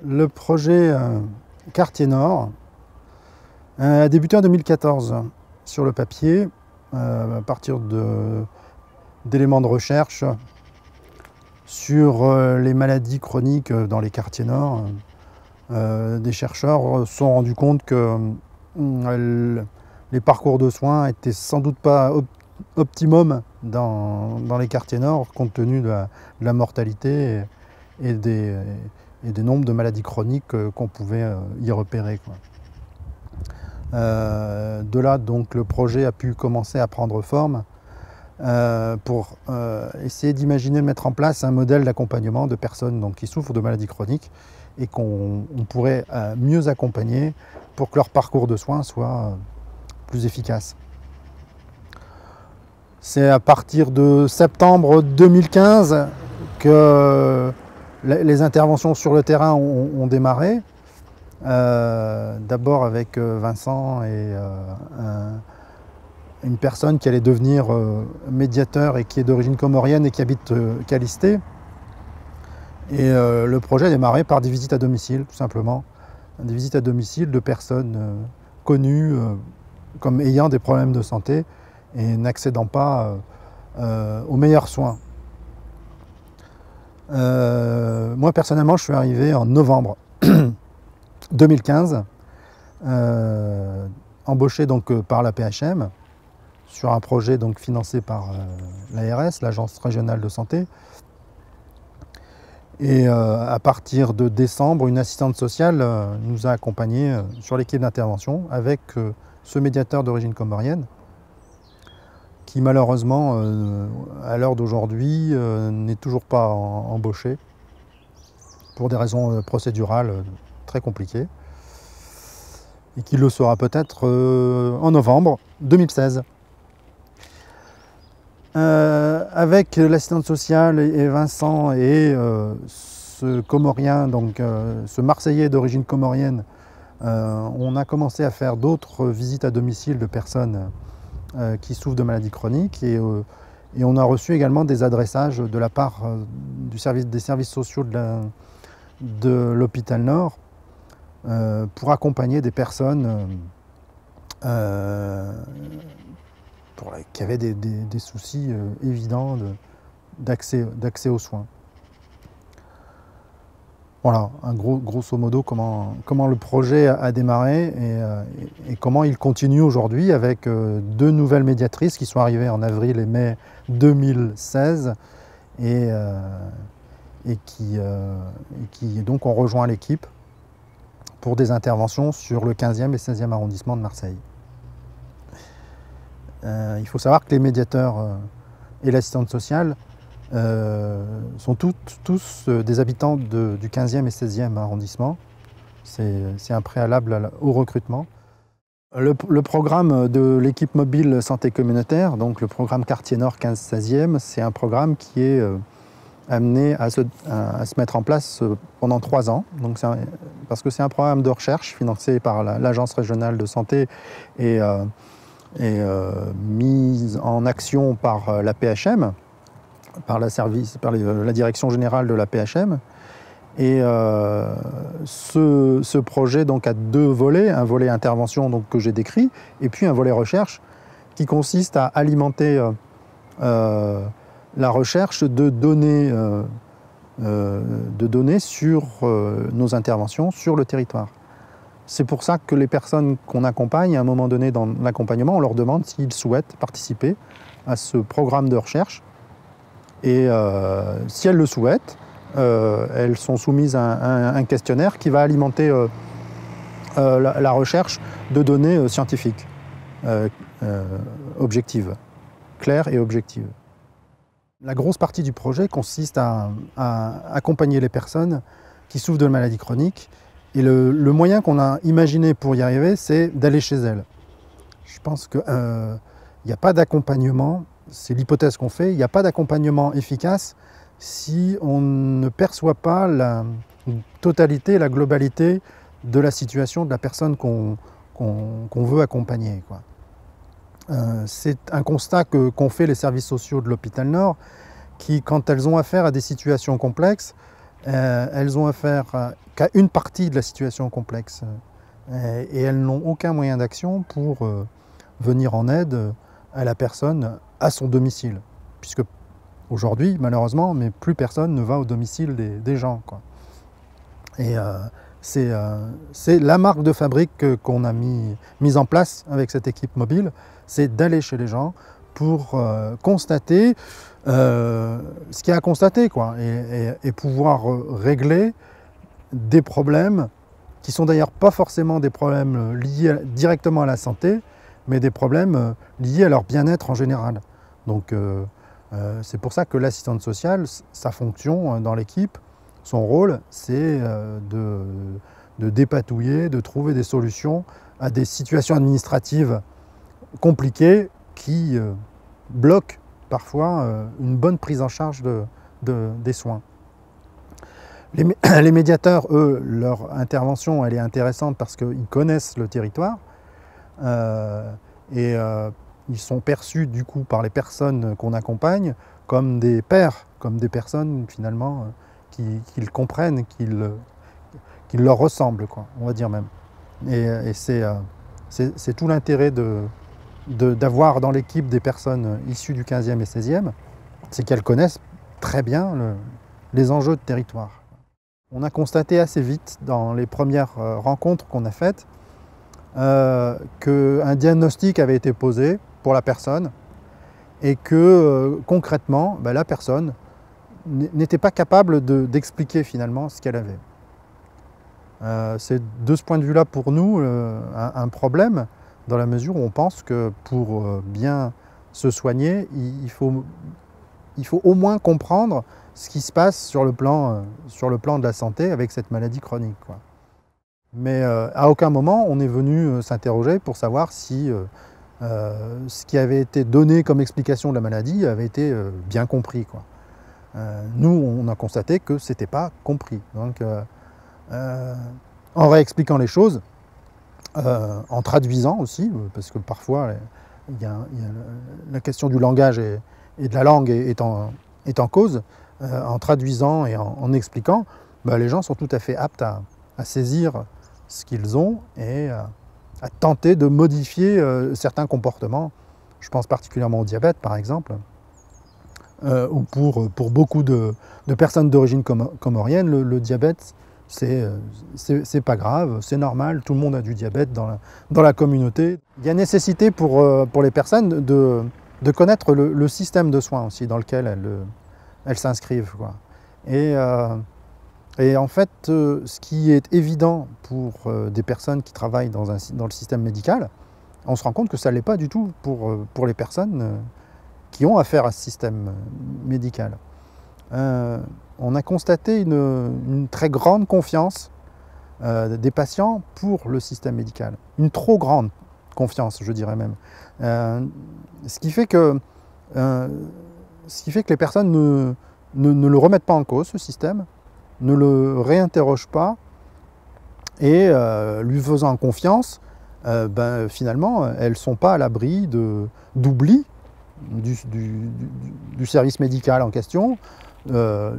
Le projet Quartier Nord a débuté en 2014 sur le papier, à partir d'éléments de recherche sur les maladies chroniques dans les quartiers nord. Des chercheurs se sont rendus compte que les parcours de soins étaient sans doute pas optimum dans les quartiers nord, compte tenu de la mortalité et des nombres de maladies chroniques qu'on pouvait y repérer, quoi. De là, donc, le projet a pu commencer à prendre forme pour essayer d'imaginer de mettre en place un modèle d'accompagnement de personnes donc, qui souffrent de maladies chroniques et qu'on pourrait mieux accompagner pour que leur parcours de soins soit plus efficace. C'est à partir de septembre 2015 que les interventions sur le terrain ont démarré. D'abord avec Vincent et une personne qui allait devenir médiateur et qui est d'origine comorienne et qui habite Calysté. Et le projet a démarré par des visites à domicile, tout simplement. Des visites à domicile de personnes connues comme ayant des problèmes de santé et n'accédant pas aux meilleurs soins. Moi, personnellement, je suis arrivé en novembre 2015, embauché donc par la PHM sur un projet donc financé par l'ARS, l'Agence régionale de santé. Et à partir de décembre, une assistante sociale nous a accompagnés sur l'équipe d'intervention avec ce médiateur d'origine comorienne qui malheureusement, à l'heure d'aujourd'hui, n'est toujours pas embauché pour des raisons procédurales très compliquées et qui le sera peut-être en novembre 2016. Avec l'assistante sociale et Vincent et ce Comorien, donc ce Marseillais d'origine comorienne, on a commencé à faire d'autres visites à domicile de personnes qui souffrent de maladies chroniques et on a reçu également des adressages de la part des services sociaux de l'hôpital Nord pour accompagner des personnes qui avaient des soucis évidents d'accès aux soins. Voilà, grosso modo, comment le projet a démarré et comment il continue aujourd'hui avec deux nouvelles médiatrices qui sont arrivées en avril et mai 2016 et qui donc ont rejoint l'équipe pour des interventions sur le 15e et 16e arrondissement de Marseille. Il faut savoir que les médiateurs et l'assistante sociale sont tous des habitants du 15e et 16e arrondissement. C'est un préalable au recrutement. Le programme de l'équipe mobile santé communautaire, donc le programme Quartier Nord 15-16e, c'est un programme qui est amené à se mettre en place pendant 3 ans. Donc parce que c'est un programme de recherche financé par l'Agence régionale de santé et mise en action par la PHM, par la direction générale de la PHM. Et ce projet donc, a 2 volets, un volet intervention donc, que j'ai décrit, et puis un volet recherche qui consiste à alimenter la recherche de données sur nos interventions sur le territoire. C'est pour ça que les personnes qu'on accompagne, à un moment donné dans l'accompagnement, on leur demande s'ils souhaitent participer à ce programme de recherche. Et si elles le souhaitent, elles sont soumises à un questionnaire qui va alimenter la recherche de données scientifiques, objectives, claires et objectives. La grosse partie du projet consiste à accompagner les personnes qui souffrent de maladies chroniques. Et le moyen qu'on a imaginé pour y arriver, c'est d'aller chez elles. Je pense qu'il n'y a pas d'accompagnement, c'est l'hypothèse qu'on fait, il n'y a pas d'accompagnement efficace si on ne perçoit pas la totalité, la globalité de la situation de la personne qu'on veut accompagner, quoi. C'est un constat qu'ont fait les services sociaux de l'hôpital Nord qui, quand elles ont affaire à des situations complexes, elles ont affaire qu'à une partie de la situation complexe et elles n'ont aucun moyen d'action pour venir en aide à la personne à son domicile. Puisque aujourd'hui, malheureusement, mais plus personne ne va au domicile des gens, quoi. Et c'est la marque de fabrique qu'on a mis en place avec cette équipe mobile, c'est d'aller chez les gens pour constater ce qu'il y a à constater, quoi, et pouvoir régler des problèmes qui sont d'ailleurs pas forcément des problèmes liés directement à la santé, mais des problèmes liés à leur bien-être en général. Donc c'est pour ça que l'assistante sociale, sa fonction dans l'équipe, son rôle, c'est de dépatouiller, de trouver des solutions à des situations administratives compliquées qui bloquent parfois une bonne prise en charge des soins. Les médiateurs, eux, leur intervention, elle est intéressante parce qu'ils connaissent le territoire et ils sont perçus du coup par les personnes qu'on accompagne comme des pairs, comme des personnes finalement qu'ils comprennent, qu'ils leur ressemblent, quoi, on va dire même. Et c'est tout l'intérêt d'avoir dans l'équipe des personnes issues du 15e et 16e, c'est qu'elles connaissent très bien les enjeux de territoire. On a constaté assez vite dans les premières rencontres qu'on a faites qu'un diagnostic avait été posé pour la personne et que concrètement, la personne n'était pas capable d'expliquer finalement ce qu'elle avait. C'est de ce point de vue-là pour nous un problème, dans la mesure où on pense que pour bien se soigner, il faut au moins comprendre ce qui se passe sur le plan de la santé avec cette maladie chronique, quoi. Mais à aucun moment on est venu s'interroger pour savoir si ce qui avait été donné comme explication de la maladie avait été bien compris, quoi. Nous, on a constaté que ce n'était pas compris. Donc, en réexpliquant les choses, en traduisant aussi, parce que parfois il y a la question du langage et de la langue est en cause, en traduisant et en expliquant, les gens sont tout à fait aptes à saisir ce qu'ils ont et à tenter de modifier certains comportements. Je pense particulièrement au diabète, par exemple, ou pour beaucoup de personnes d'origine comorienne, le diabète, c'est pas grave, c'est normal, tout le monde a du diabète dans la communauté. Il y a nécessité pour les personnes de connaître le système de soins aussi dans lequel elles s'inscrivent, quoi. Et en fait, ce qui est évident pour des personnes qui travaillent dans le système médical, on se rend compte que ça ne l'est pas du tout pour les personnes qui ont affaire à ce système médical. On a constaté une très grande confiance des patients pour le système médical. Une trop grande confiance, je dirais même. Ce qui fait que les personnes ne le remettent pas en cause, ce système, ne le réinterrogent pas, et lui faisant confiance, finalement, elles ne sont pas à l'abri d'oubli du service médical en question,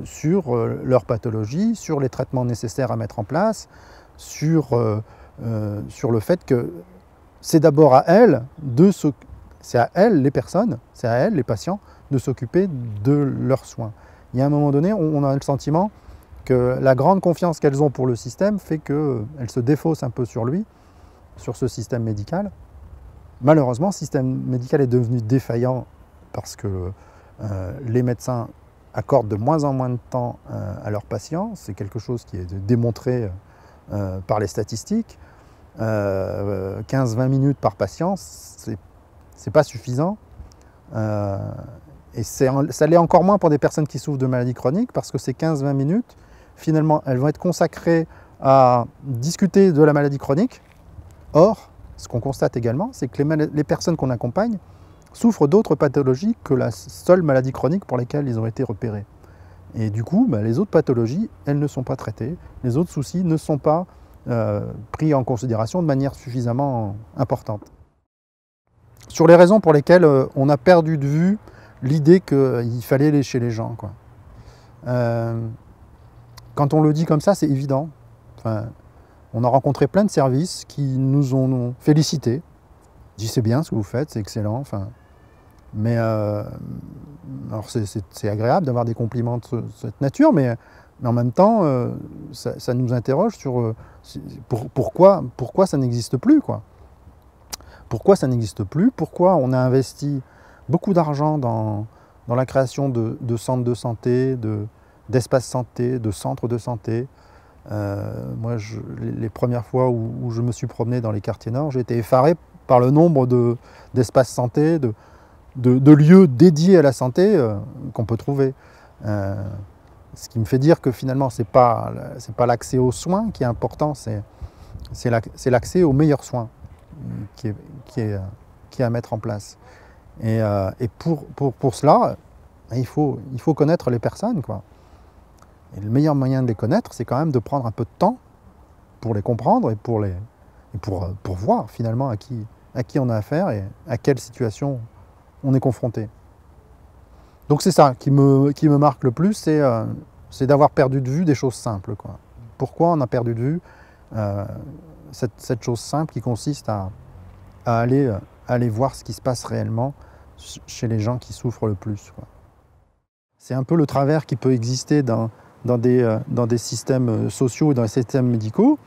sur leur pathologie, sur les traitements nécessaires à mettre en place, sur le fait que c'est d'abord à elles, c'est à elles les personnes, c'est à elles les patients, de s'occuper de leurs soins. Il y a un moment donné, on a le sentiment que la grande confiance qu'elles ont pour le système fait qu'elles se défaussent un peu sur lui, sur ce système médical. Malheureusement, le système médical est devenu défaillant parce que les médecins accordent de moins en moins de temps à leurs patients. C'est quelque chose qui est démontré par les statistiques. 15-20 minutes par patient, c'est pas suffisant. Et ça l'est encore moins pour des personnes qui souffrent de maladies chroniques, parce que ces 15-20 minutes, finalement, elles vont être consacrées à discuter de la maladie chronique. Or, ce qu'on constate également, c'est que les personnes qu'on accompagne souffrent d'autres pathologies que la seule maladie chronique pour lesquelles ils ont été repérés. Et du coup, les autres pathologies, elles ne sont pas traitées, les autres soucis ne sont pas pris en considération de manière suffisamment importante. Sur les raisons pour lesquelles on a perdu de vue l'idée qu'il fallait aller chez les gens, quoi. quand on le dit comme ça, c'est évident. Enfin, on a rencontré plein de services qui nous ont félicités. Ils disent c'est bien ce que vous faites, c'est excellent. Enfin, mais alors c'est agréable d'avoir des compliments de cette nature, mais en même temps, ça nous interroge sur pourquoi ça n'existe plus, quoi. Pourquoi ça n'existe plus? Pourquoi on a investi beaucoup d'argent dans la création de centres de santé, d'espaces santé, de centres de santé? Moi, les premières fois où je me suis promené dans les quartiers nord, j'ai été effaré par le nombre d'espaces santé, de lieux dédiés à la santé qu'on peut trouver. Ce qui me fait dire que finalement, c'est pas l'accès aux soins qui est important, c'est l'accès aux meilleurs soins qui est à mettre en place. Et pour cela, il faut connaître les personnes, quoi. Et le meilleur moyen de les connaître, c'est quand même de prendre un peu de temps pour les comprendre et pour voir finalement à qui on a affaire et à quelle situation on est confronté. Donc c'est ça qui me marque le plus, c'est d'avoir perdu de vue des choses simples, quoi. Pourquoi on a perdu de vue cette chose simple qui consiste à aller voir ce qui se passe réellement chez les gens qui souffrent le plus, quoi. C'est un peu le travers qui peut exister dans des systèmes sociaux et dans les systèmes médicaux.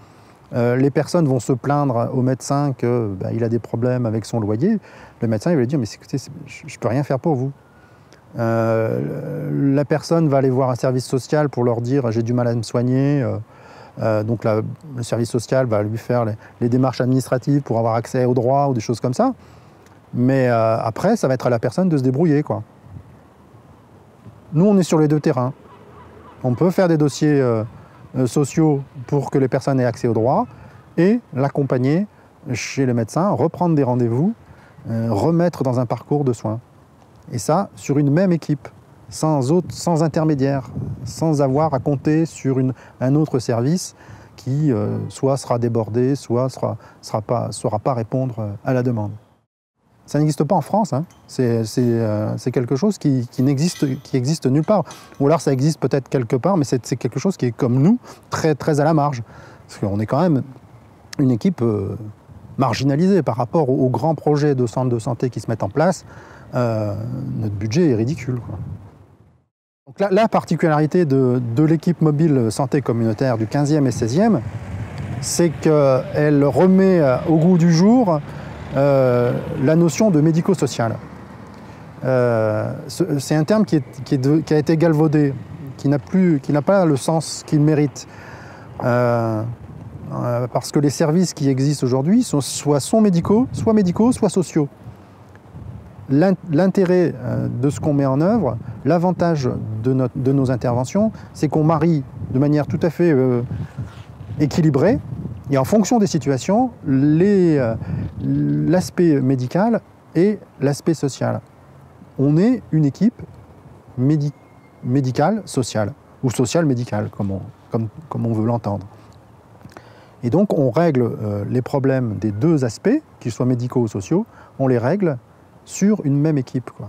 Les personnes vont se plaindre au médecin qu'il a des problèmes avec son loyer. Le médecin il va lui dire « mais écoutez, je ne peux rien faire pour vous ». La personne va aller voir un service social pour leur dire « j'ai du mal à me soigner ». Donc le service social va lui faire les démarches administratives pour avoir accès aux droits ou des choses comme ça. Mais après, ça va être à la personne de se débrouiller, quoi. Nous, on est sur les deux terrains. On peut faire des dossiers sociaux pour que les personnes aient accès aux droits et l'accompagner chez le médecin, reprendre des rendez-vous, remettre dans un parcours de soins. Et ça, sur une même équipe, sans intermédiaire, sans avoir à compter sur un autre service qui soit sera débordé, soit ne saura pas répondre à la demande. Ça n'existe pas en France, hein. C'est quelque chose qui existe nulle part. Ou alors ça existe peut-être quelque part, mais c'est quelque chose qui est comme nous, très, très à la marge. Parce qu'on est quand même une équipe marginalisée par rapport aux grands projets de centres de santé qui se mettent en place. Notre budget est ridicule, quoi. Donc la particularité de l'équipe mobile santé communautaire du 15e et 16e, c'est qu'elle remet au goût du jour la notion de médico-social. C'est un terme qui a été galvaudé, qui n'a pas le sens qu'il mérite. Parce que les services qui existent aujourd'hui sont médicaux, soit sociaux. L'intérêt de ce qu'on met en œuvre, l'avantage de nos interventions, c'est qu'on marie de manière tout à fait équilibrée et en fonction des situations, l'aspect médical et l'aspect social. On est une équipe médicale, sociale, ou sociale-médicale, comme on veut l'entendre. Et donc on règle les problèmes des deux aspects, qu'ils soient médicaux ou sociaux, on les règle sur une même équipe, quoi.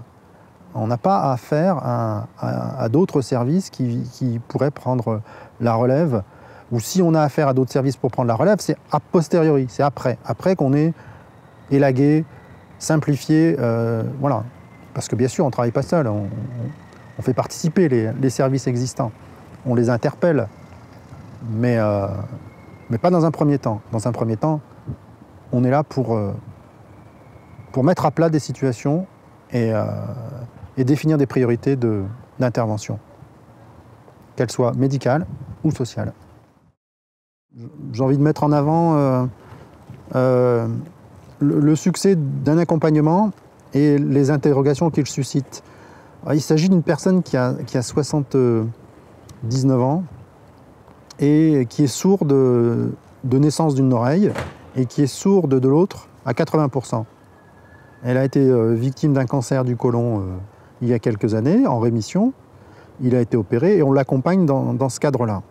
On n'a pas affaire à d'autres services qui pourraient prendre la relève. Ou si on a affaire à d'autres services pour prendre la relève, c'est a posteriori, c'est après qu'on ait élagué, simplifié, voilà. Parce que bien sûr, on ne travaille pas seul, on fait participer les services existants, on les interpelle, mais pas dans un premier temps. Dans un premier temps, on est là pour mettre à plat des situations et définir des priorités d'intervention, qu'elles soient médicales ou sociales. J'ai envie de mettre en avant le succès d'un accompagnement et les interrogations qu'il suscite. Alors, il s'agit d'une personne qui a 79 ans et qui est sourde de naissance d'une oreille et qui est sourde de l'autre à 80%. Elle a été victime d'un cancer du côlon il y a quelques années, en rémission. Il a été opéré et on l'accompagne dans ce cadre-là.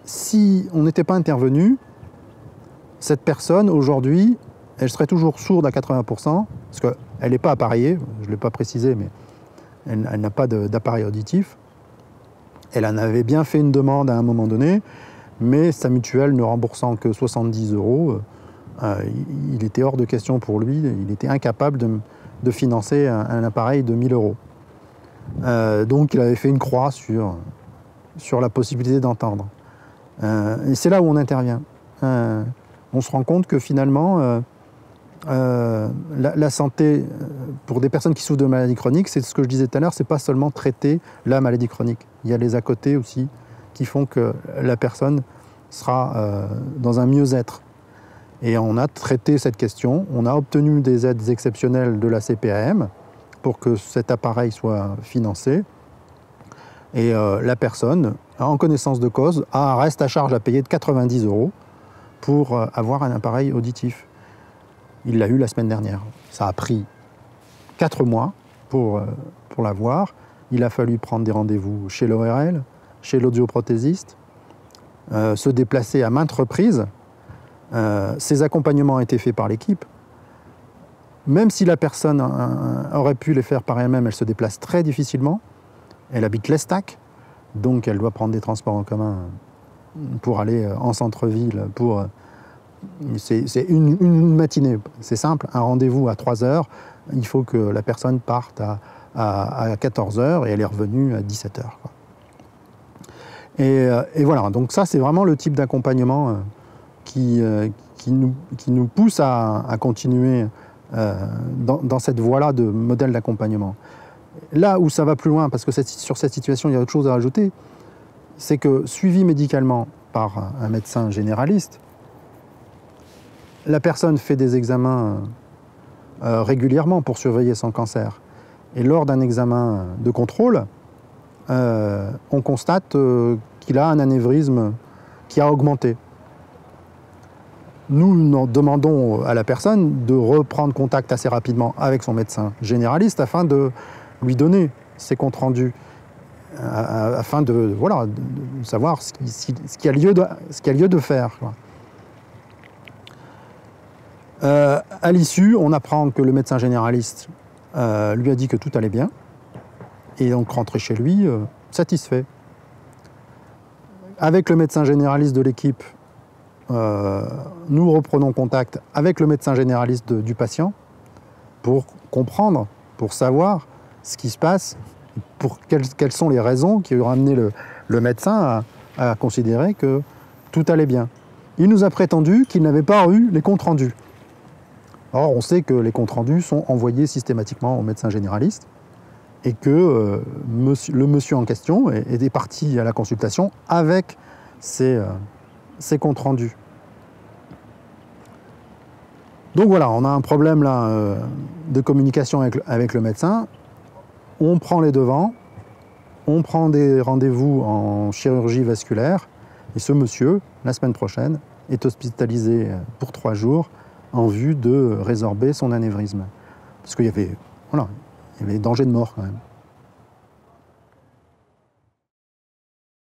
Si on n'était pas intervenu, cette personne, aujourd'hui, elle serait toujours sourde à 80%, parce qu'elle n'est pas appareillée, je ne l'ai pas précisé, mais elle n'a pas d'appareil auditif. Elle en avait bien fait une demande à un moment donné, mais sa mutuelle ne remboursant que 70 €, il était hors de question pour lui, il était incapable de financer un appareil de 1000 €. Donc il avait fait une croix sur la possibilité d'entendre. Et c'est là où on intervient. On se rend compte que finalement, la santé, pour des personnes qui souffrent de maladies chroniques, c'est ce que je disais tout à l'heure, c'est pas seulement traiter la maladie chronique. Il y a les à côté aussi qui font que la personne sera dans un mieux-être. Et on a traité cette question, on a obtenu des aides exceptionnelles de la CPAM pour que cet appareil soit financé. Et la personne, en connaissance de cause, a un reste à charge à payer de 90 € pour avoir un appareil auditif. Il l'a eu la semaine dernière. Ça a pris 4 mois pour l'avoir. Il a fallu prendre des rendez-vous chez l'ORL, chez l'audioprothésiste, se déplacer à maintes reprises. Ces accompagnements ont été faits par l'équipe. Même si la personne aurait pu les faire par elle-même, elle se déplace très difficilement. Elle habite l'Estac, donc elle doit prendre des transports en commun pour aller en centre-ville. C'est une matinée, c'est simple, un rendez-vous à 3 h, il faut que la personne parte à 14 h et elle est revenue à 17 h. Et voilà, donc ça c'est vraiment le type d'accompagnement qui nous pousse à continuer dans cette voie-là de modèle d'accompagnement. Là où ça va plus loin, parce que sur cette situation il y a autre chose à rajouter, c'est que suivi médicalement par un médecin généraliste, la personne fait des examens régulièrement pour surveiller son cancer. Et lors d'un examen de contrôle, on constate qu'il a un anévrisme qui a augmenté. Nous demandons à la personne de reprendre contact assez rapidement avec son médecin généraliste afin de lui donner ses comptes rendus, afin de savoir ce qu'il y a lieu de faire. À l'issue, on apprend que le médecin généraliste lui a dit que tout allait bien, et donc rentré chez lui satisfait. Avec le médecin généraliste de l'équipe, nous reprenons contact avec le médecin généraliste du patient pour comprendre, pour savoir ce qui se passe, quelles sont les raisons qui ont amené le médecin à considérer que tout allait bien. Il nous a prétendu qu'il n'avait pas eu les comptes rendus. Or, on sait que les comptes rendus sont envoyés systématiquement au médecin généraliste et que le monsieur en question est parti à la consultation avec ces comptes rendus. Donc voilà, on a un problème là de communication avec le médecin. On prend les devants, on prend des rendez-vous en chirurgie vasculaire et ce monsieur, la semaine prochaine, est hospitalisé pour 3 jours en vue de résorber son anévrisme. Parce qu'il y avait danger de mort quand même.